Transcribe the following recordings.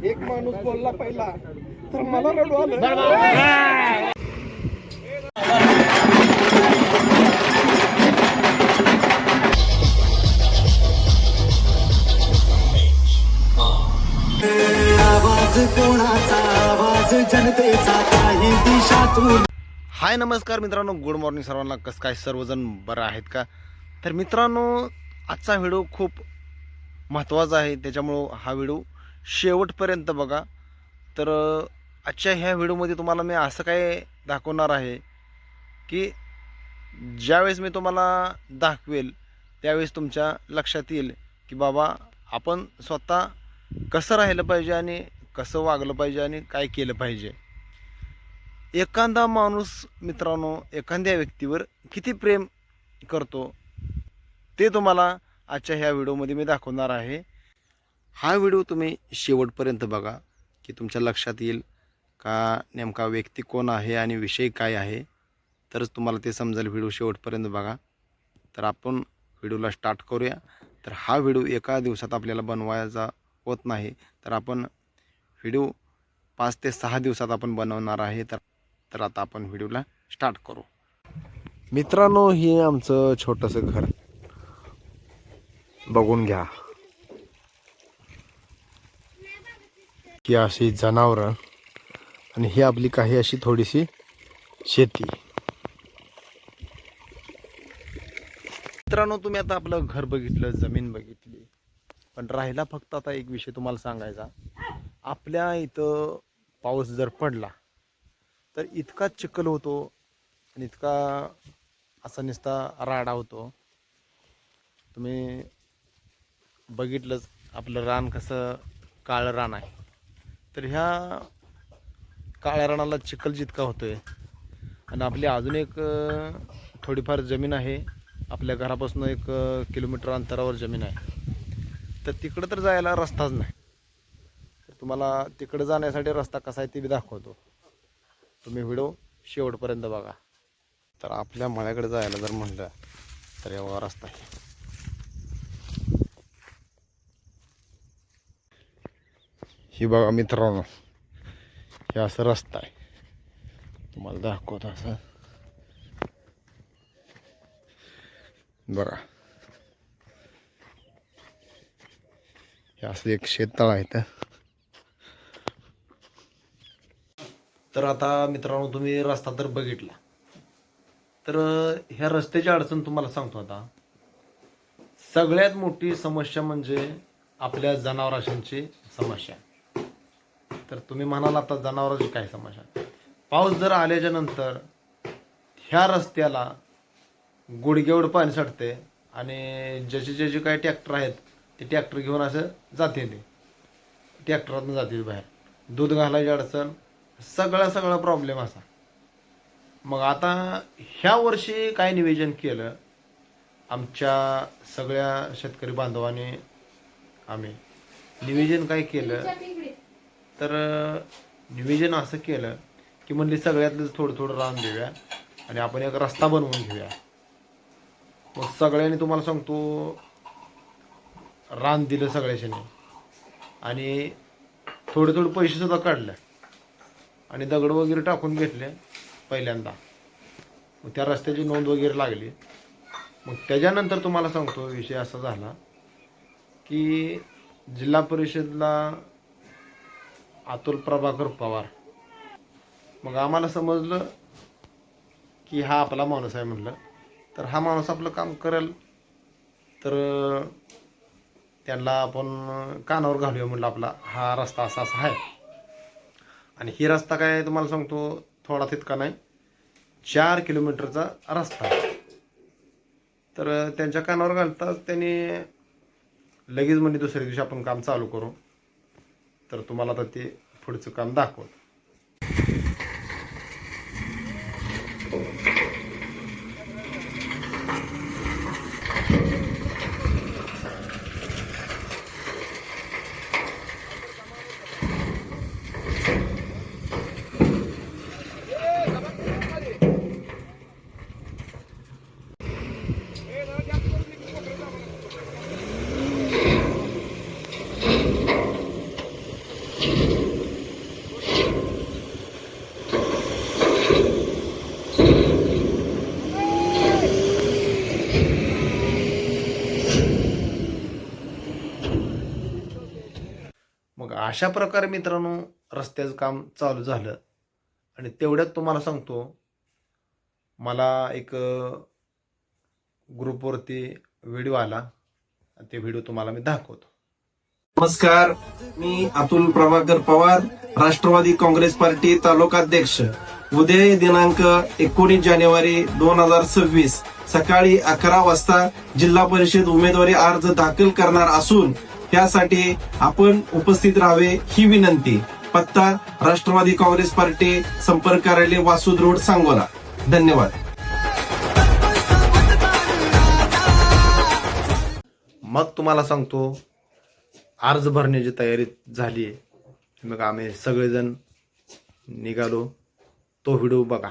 एक माणूस बोलला पहिला तर मला रडू आलं. आवाज कोणाचा, आवाज जनतेचा, काही दिशातून. हाय नमस्कार मित्रांनो, गुड मॉर्निंग सर्वांना. कसं काय सर्वजण बरं आहेत का? तर मित्रांनो, आजचा व्हिडिओ खूप महत्त्वाचा आहे, त्याच्यामुळं हा व्हिडिओ शेवटपर्यंत बघा. तर आजच्या ह्या व्हिडिओमध्ये तुम्हाला मी असं काय दाखवणार आहे की ज्यावेळेस मी तुम्हाला दाखवेल त्यावेळेस तुमच्या लक्षात येईल की बाबा आपण स्वतः कसं राहिलं पाहिजे आणि कसं वागलं पाहिजे आणि काय केलं पाहिजे. एखादा माणूस मित्रांनो एखाद्या व्यक्तीवर किती प्रेम करतो ते तुम्हाला आजच्या ह्या व्हिडिओमध्ये मी दाखवणार आहे. हा व्हिडिओ तुम्ही शेवटपर्यंत बघा की तुमच्या लक्षात येईल का नेमका व्यक्ती कोण आहे आणि विषय काय आहे, तरच तुम्हाला ते समजेल. व्हिडिओ शेवटपर्यंत बघा. तर आपण व्हिडिओला स्टार्ट करूया. तर हा व्हिडिओ एका दिवसात आपल्याला बनवायचा होत नाही, तर आपण व्हिडिओ 5 ते 6 दिवसात आपण बनवणार आहे. तर आता आपण व्हिडिओला स्टार्ट करू. मित्रांनो, हे आमचं छोटंसं घर बघून घ्या. ही अशी जनावरं आणि ही आपली काही अशी थोडीशी शेती. मित्रांनो, तुम्ही आता आपलं घर बघितलं, जमीन बघितली, पण राहिला फक्त आता एक विषय तुम्हाला सांगायचा. आपल्या इथं पाऊस जर पडला तर इतका चिखल होतो आणि इतका असा नुसता राडा होतो. तुम्ही बघितलंच आपलं रान कसं काळं रान आहे. तर ह्या काळ्या रानाला चिखल जितका होतोय आणि आपली अजून एक थोडीफार जमीन आहे, आपल्या घरापासून 1 किलोमीटर अंतरावर जमीन आहे. तर तिकडं तर जायला रस्ताच नाही. तर तुम्हाला तिकडं जाण्यासाठी रस्ता कसा आहे ते बी दाखवतो. तुम्ही व्हिडिओ शेवटपर्यंत बघा. तर आपल्या मळ्याकडे जायला जर म्हणलं तर एवढा रस्ता आहे. ही बघा मित्रांनो, हे असं रस्ता आहे, तुम्हाला दाखवतो असं बघा. हे असं एक शेततळ आहे. तर आता मित्रांनो, तुम्ही रस्ता तर बघितला. तर ह्या रस्त्याची अडचण तुम्हाला सांगतो. आता सगळ्यात मोठी समस्या म्हणजे आपल्या जनावरांची समस्या. तर तुम्ही म्हणाल आता जनावरांची काय समस्या? पाऊस जर आल्याच्या नंतर ह्या रस्त्याला गुडघेवढं पाणी साठते आणि ज्याचे काही ट्रॅक्टर आहेत ते ट्रॅक्टर घेऊन असं जाते, ते ट्रॅक्टरातून जाते बाहेर. दूध घालायची अडचण, सगळा प्रॉब्लेम असा. मग आता ह्या वर्षी काय नियोजन केलं आमच्या सगळ्या शेतकरी बांधवांनी, आम्ही नियोजन काय केलं तर नियोजन असं केलं की म्हणले सगळ्यातलंच थोडं रान देऊया आणि आपण एक रस्ता बनवून घेऊया. मग सगळ्यांनी तुम्हाला सांगतो रान दिलं सगळ्याच्याने आणि थोडे पैसे सुद्धा काढले आणि दगड वगैरे टाकून घेतले पहिल्यांदा. मग त्या रस्त्याची नोंद वगैरे लागली. मग त्याच्यानंतर तुम्हाला सांगतो विषय असा झाला की जिल्हा परिषदला अतुल प्रभाकर पवार, मग आम्हाला समजलं की हा आपला माणूस आहे. म्हणलं तर हा माणूस आपलं काम करेल, तर त्यांना आपण कानावर घालूया. म्हणलं आपला हा रस्ता असा आहे आणि ही रस्ता काय तुम्हाला सांगतो थोडा तितका नाही, 4 किलोमीटरचा रस्ता. तर त्यांच्या कानावर घालताच त्यांनी लगेच म्हणजे दुसऱ्या दिवशी आपण काम चालू करू. तर तुम्हाला आता ते पुढचं काम दाखवतो. मग अशा प्रकारे मित्रांनो रस्त्याचं काम चालू झालं आणि तेवढ्यात तुम्हाला सांगतो मला एक ग्रुपवरती व्हिडिओ आला. ते व्हिडिओ तुम्हाला मी दाखवतो. नमस्कार, मी अतुल प्रभाकर पवार, राष्ट्रवादी काँग्रेस पार्टी तालुकाध्यक्ष. उद्या दिनांक 19 जानेवारी 2026 सकाळी 11 वाजता जिल्हा परिषद उमेदवारी अर्ज दाखल करणार असून त्यासाठी आपण उपस्थित राहावे ही विनंती. पत्ता राष्ट्रवादी काँग्रेस पार्टी, संपर्क कार्यालय, वासूद रोड, सांगोला. धन्यवाद. मग तुम्हाला सांगतो अर्ज भरण्याची तयारी झाली आहे. मग आम्ही सगळेजण निघालो. तो व्हिडिओ बघा.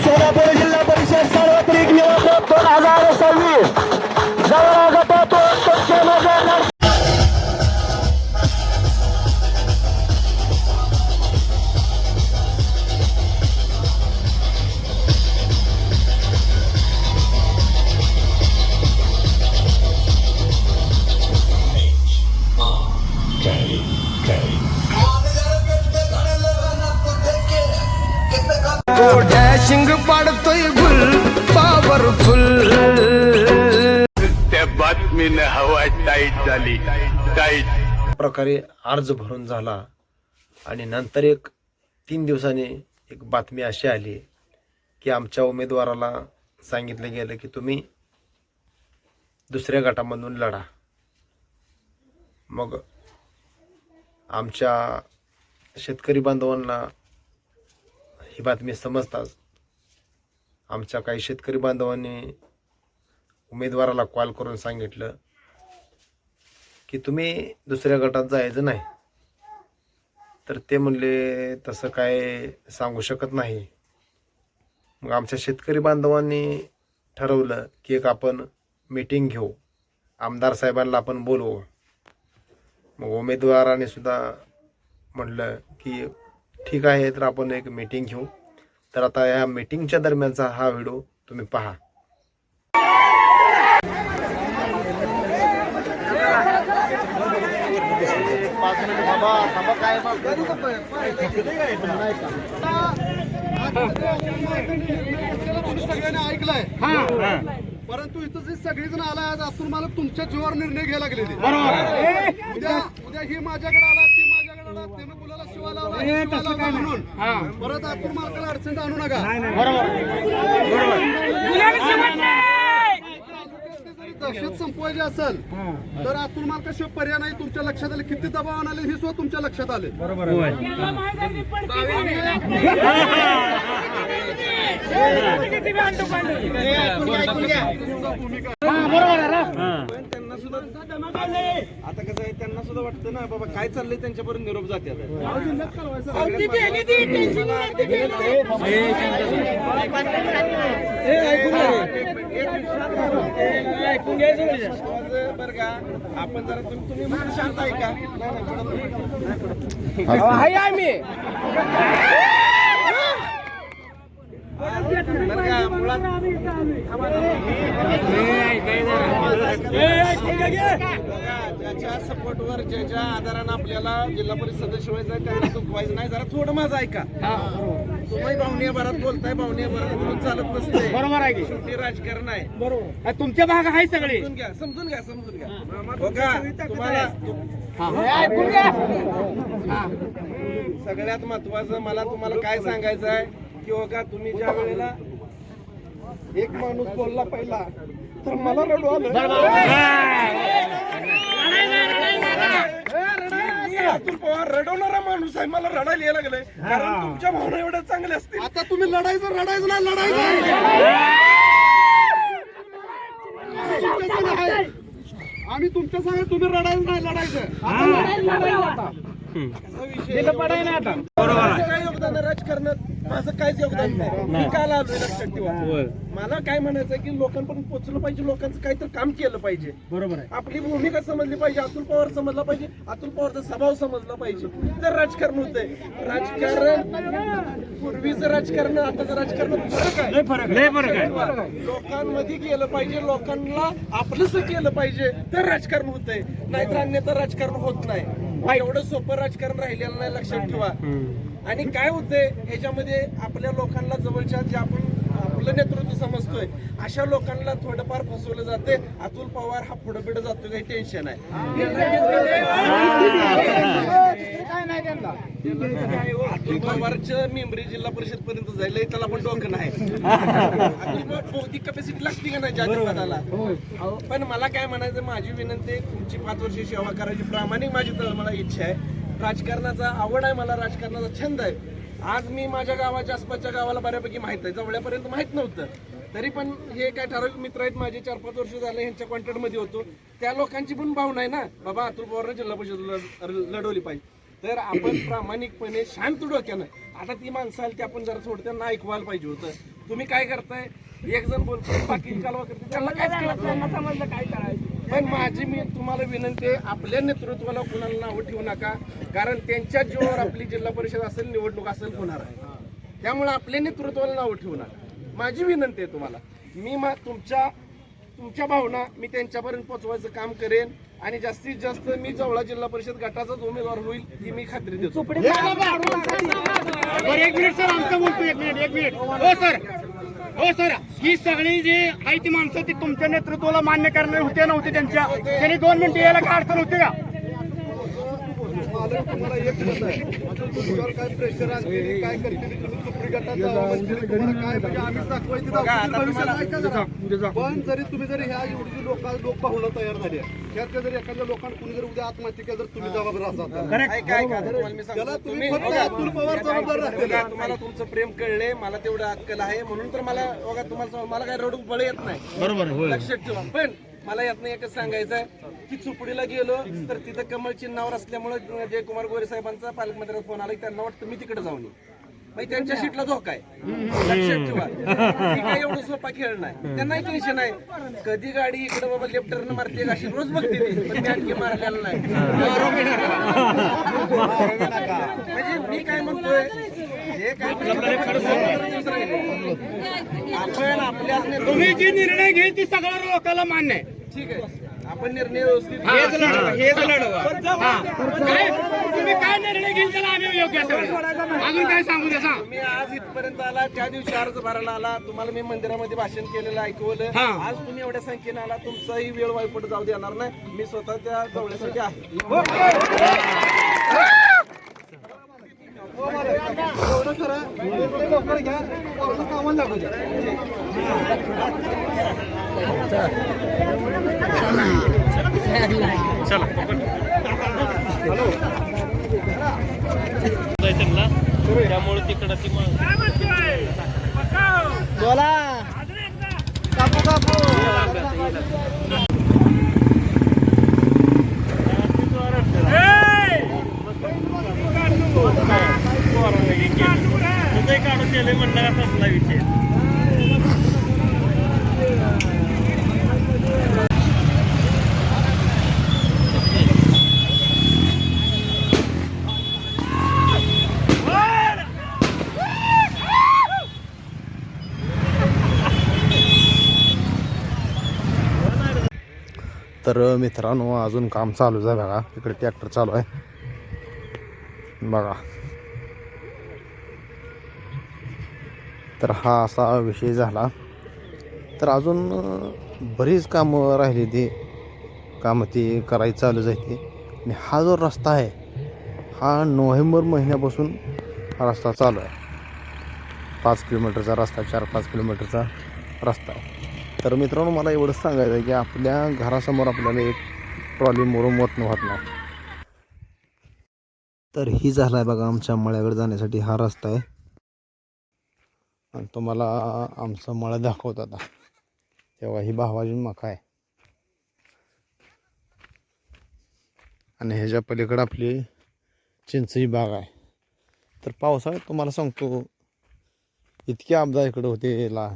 सोलापूर जिल्हा परिषद सार्वत्रिक निवडणूक 2026 जवळ गटातून पक्षामध्ये शिंग पाडतोय गुल पावरफुल. त्या बातमीनं हवा टाईट झाली. टाईट प्रकारे अर्ज भरून झाला आणि नंतर एक 3 दिवसांनी एक बातमी अशी आली की आमच्या उमेदवाराला सांगितलं गेलं की तुम्ही दुसऱ्या गटामधून लढा. मग आमच्या शेतकरी बांधवांना ही बातमी समजताच आमच्या काही शेतकरी बांधवांनी उमेदवाराला कॉल करून सांगितलं की तुम्ही दुसऱ्या गटात जायचं नाही. तर ते म्हणले तसं काय सांगू शकत नाही. मग आमच्या शेतकरी बांधवांनी ठरवलं की एक आपण मीटिंग घेऊ, आमदार साहेबांना आपण बोलवू. मग उमेदवाराने सुद्धा म्हटलं की ठीक आहे, तर आपण एक मीटिंग घेऊ. तर आता या मीटिंगच्या दरम्यानचा हा व्हिडिओ तुम्ही पहा. सगळ्यांनी ऐकलंय, परंतु इथं जे सगळेजण आला अतुल मालक तुमच्या जीवावर निर्णय घ्यायला लागले. उद्या उद्या ही माझ्याकडे आला, ती माझ्याकडे आला, त्यानं मुलाला शिवाय लावला म्हणून परत अतुल मालकाला अडचण आणू नका. दहशत संपवायची असेल तर अतुल मालकाशिवाय पर्याय नाही. तुमच्या लक्षात आले किती दबाव आले हे सुद्धा तुमच्या लक्षात आले. त्यांना सुद्धा आता कसं आहे, त्यांना सुद्धा वाटतं ना बाबा काय चाललंय, त्यांच्यापर्यंत निरोप जाते. बरं का आपण जरा तुम्ही म्हणून शांत आहे का? आम्ही ज्याच्या सपोर्टवर ज्याच्या आधारानं आपल्याला जिल्हा परिषद सदस्य व्हायचं त्यांना दुखवायचं नाही. जरा थोडं माझं ऐका. तुम्ही पाहुणे भरात बोलताय, पाहुणे भरात बोलून चालत नसते. बरोबर आहे की शेवटी राजकारण आहे. बरोबर, तुमच्या भाग आहे सगळे. समजून घ्या. तुम्हाला सगळ्यात महत्वाचं मला तुम्हाला काय सांगायचं आहे की बघा, तुम्ही ज्या वेळेला एक माणूस बोलला पहिला तर मला रडू आलं. अतुल पवार रडवणारा माणूस आहे, मला रडायला यायला लागलंय कारण तुमच्या भावना एवढ्या चांगल्या असतील. आता तुम्ही लढायचं ना लढायचं आम्ही तुमच्या सांगा तुम्ही रडायला नाही लढायचं काय योगदान आहे राजकारणात? माझं काहीच योगदान नाही. मी काल आलोय लक्षात ठेवा. मला काय म्हणायचं की लोकांपर्यंत पोहोचलं पाहिजे, लोकांचं काहीतरी काम केलं पाहिजे. बरोबर आहे. आपली भूमिका समजली पाहिजे, अतुल पवार समजला पाहिजे, अतुल पवारचा स्वभाव समजला पाहिजे, तर राजकारण होतंय. राजकारण पूर्वीचं राजकारण आताचं राजकारण फरक आहे. लोकांमध्ये गेलं पाहिजे, लोकांना आपलंच केलं पाहिजे, तर राजकारण होतंय. नाहीतर अन्यथा राजकारण होत नाही. एवढं सोपं राजकारण राहिलेलं नाही, लक्षात ठेवा. आणि काय होतंय ह्याच्यामध्ये आपल्या लोकांना जवळच्या जे आपण आपलं नेतृत्व समजतोय अशा लोकांना थोडंफार फसवलं जाते. अतुल पवार हा पुढे पुढे जातो, काही टेन्शन आहे. अतुल पवारचं मेंबरी जिल्हा परिषद पर्यंत जायला त्याला पण डोकं नाही. अतुल पवार बौद्धिक कॅपॅसिटी लागते का नाही जातीपदाला? पण मला काय म्हणायचं, माझी विनंती आहे, तुमची 5 वर्ष सेवा करायची प्रामाणिक माझी तर मला इच्छा आहे. राजकारणाचा आवड आहे मला, राजकारणाचा छंद आहे. आज मी माझ्या गावाच्या आसपासच्या गावाला बऱ्यापैकी माहित आहे, जवळपर्यंत माहित नव्हतं. तरी पण हे काय ठराविक मित्र आहेत माझे, 4-5 वर्ष झाले यांच्या कॉन्टॅक्ट मध्ये होतो. त्या लोकांची पण भावना आहे ना, बाबा अतुल पवारने जिल्हा परिषद लढवली पाहिजे. तर आपण प्रामाणिकपणे शांत डोक्यानं, आता ती माणसं आली, ते आपण जरा थोडं त्यांना ऐकवायला पाहिजे होतं. तुम्ही काय करताय, एक जण बोलतो बाकी कालवा करते, त्यांना काहीच कळत नाही, समजलं काय करायचं. पण माझी मी तुम्हाला विनंती आहे, आपल्या नेतृत्वाला कुणाला नावं ठेवू नका, कारण त्यांच्या जीवावर आपली जिल्हा परिषद असेल, निवडणूक असेल होणार आहे. त्यामुळे आपल्या नेतृत्वाला नावं ठेवू नका, माझी विनंती आहे तुम्हाला. मी तुमच्या भावना मी त्यांच्यापर्यंत पोहोचवायचं काम करेन आणि जास्तीत जास्त मी जवळा जिल्हा परिषद गटाचाच उमेदवार होईल ही मी खात्री देतो. हो सर, ही सगळी जी आहे ती माणसं ती तुमच्या नेतृत्वाला मान्य करणारे होते नव्हते, त्यांनी 2 मिनिटं यायला काय अडचण होती का? तुम्हाला एक मत आहे, तुमच्यावर काय प्रेशर आणते, काय करते तुम्ही सुप्री गटाचा काय म्हणजे आम्हीच दाखवायचं. पण जरी ह्या एवढी लोक पाहुणं तयार झाली आहे, त्यात जर एखाद्या लोकांना कुणी जर उद्या आत्महत्या केली तर तुम्ही जबाबदार असाल. तुम्ही फक्त अतुल पवार जबाबदार राहतील. तुम्हाला तुमचं प्रेम कळले, मला तेवढं अक्कल आहे, म्हणून तर मला बघा तुम्हाला मला काय रडू बळ येत नाही. बरोबर, लक्षात ठेवा. पण मला यातनं एकच सांगायचं आहे की चुपडीला गेलो तर तिथं कमळ चिन्हावर असल्यामुळे जयकुमार गोरे साहेबांचा पालकमंत्र्याचा फोन आला की त्यांना वाटतं मी तिकडे जाऊन येईल, त्यांच्या सीटला धोका आहे. लक्षात ठेवा, ही काय एवढं सोपा खेळ नाही. त्यांनाही टेन्शन आहे, कधी गाडी इकडे बाबा लेफ्टरनं मारते अशी रोज बघते ती, पण मी आणखी मारलेला नाही. म्हणजे मी काय म्हणतोय, हे काय आपण आपल्या तुम्ही जे निर्णय घेईल ती सगळ्या लोकांना मान्य आहे. ठीक आहे, आपण निर्णय व्यवस्थित तुम्ही काय निर्णय घेईल त्याला आम्ही योग्य अजून काय सांगू द्या सांग. तुम्ही आज इथपर्यंत आला, त्या दिवशी अर्ज भरायला आला, तुम्हाला मी मंदिरामध्ये भाषण केलेलं ऐकवलं. आज तुम्ही एवढ्या संख्येने आला, तुमचाही वेळ वाईपट जाऊ देणार नाही. मी स्वतः त्या जवळसाठी आहे. एवढं करा, लवकर घ्या, कामाला लागू द्या. त्यामुळे तिकडं ती बोला कापू कापू. काढून दिले म्हणणार असला विषय. तर मित्रांनो अजून काम चालूच आहे बघा, इकडे ट्रॅक्टर चालू आहे बघा. तर हा असा विषय झाला. तर अजून बरीच कामं राहिली, ती कामं ती करायची चालूच आहे ती. आणि हा जो रस्ता आहे हा नोव्हेंबर महिन्यापासून हा रस्ता चालू आहे. 5 किलोमीटरचा रस्ता, 4-5 किलोमीटरचा रस्ता आहे. तर मित्रांनो मला एवढंच सांगायचं आहे की आपल्या घरासमोर आपल्याला एक ट्रॉली मोरून वतन होत नाही. तर ही झाला आहे बघा आमच्या मळ्याकडे जाण्यासाठी हा रस्ता आहे. आणि तुम्हाला आमचं मळं दाखवत आता. तेव्हा ही भावाजी मका आहे. आणि ह्याच्या पलीकडं आपली चिंचही बाग आहे. तर पावसाळ्यात तुम्हाला सांगतो इतकी अपदा इकडं होते याला.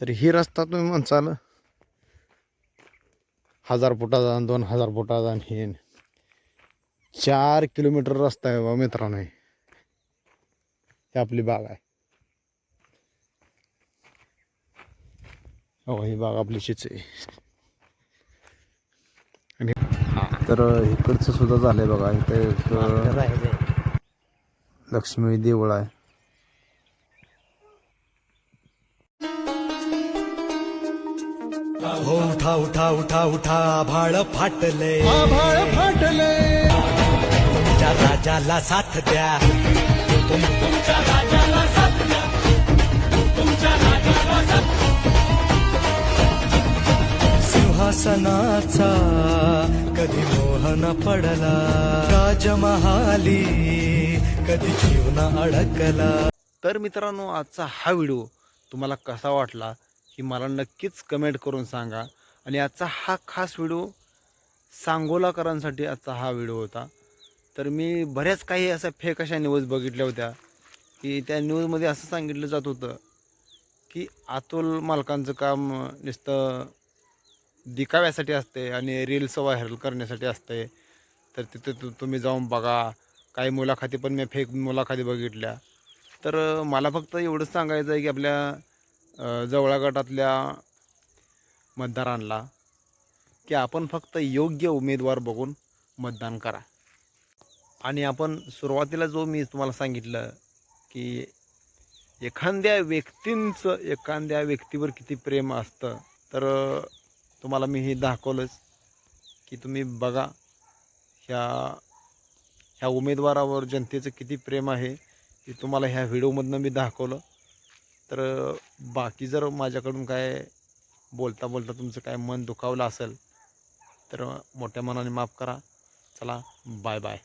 तर ही रस्ता तुम्ही म्हणसाल 1000 फुटाचा आणि 2000 फुटाचा आणि हे 4 किलोमीटर रस्ता आहे बा मित्रांनो. ही आपली बाग आहे. हो ही बाग आपली चिंचे. आणि तर इकडचं सुद्धा झालंय बघा. इथे एक लक्ष्मी देऊळ आहे. हो उठा उठा उठा उठा आभाळ फाटले तुमच्या राजाला साथ द्या सिंहासनाचा कधी मोहन पडला राजमहाली कधी जीवन अडकला. तर मित्रांनो आजचा हा व्हिडिओ तुम्हाला कसा वाटला ही मला नक्कीच कमेंट करून सांगा. आणि आजचा हा खास व्हिडिओ सांगोलाकरांसाठी आजचा हा व्हिडिओ होता. तर मी बऱ्याच काही अशा फेक अशा न्यूज बघितल्या होत्या की त्या न्यूजमध्ये असं सांगितलं जात होतं की अतुल मालकांचं काम नुसतं दिखाव्यासाठी असते आणि रील्स व्हायरल करण्यासाठी असते. तर तिथे तुम्ही जाऊन बघा. काही मुलाखती पण मी फेक मुलाखती बघितल्या. तर मला फक्त एवढंच सांगायचं आहे की आपल्या जवळा गटातल्या मतदारांना की आपण फक्त योग्य उमेदवार बघून मतदान करा. आणि आपण सुरुवातीला जो मी तुम्हाला सांगितलं की एखाद्या व्यक्तीवर किती प्रेम असतं तर तुम्हाला मी हे दाखवलंच की तुम्ही बघा ह्या उमेदवारावर जनतेचं किती प्रेम आहे ते तुम्हाला ह्या व्हिडिओमधनं मी दाखवलं. तर बाकी जर माझ्याकडून काय बोलता तुमचं काय मन दुखावलं असेल तर मोठ्या मनाने माफ करा. चला बाय बाय.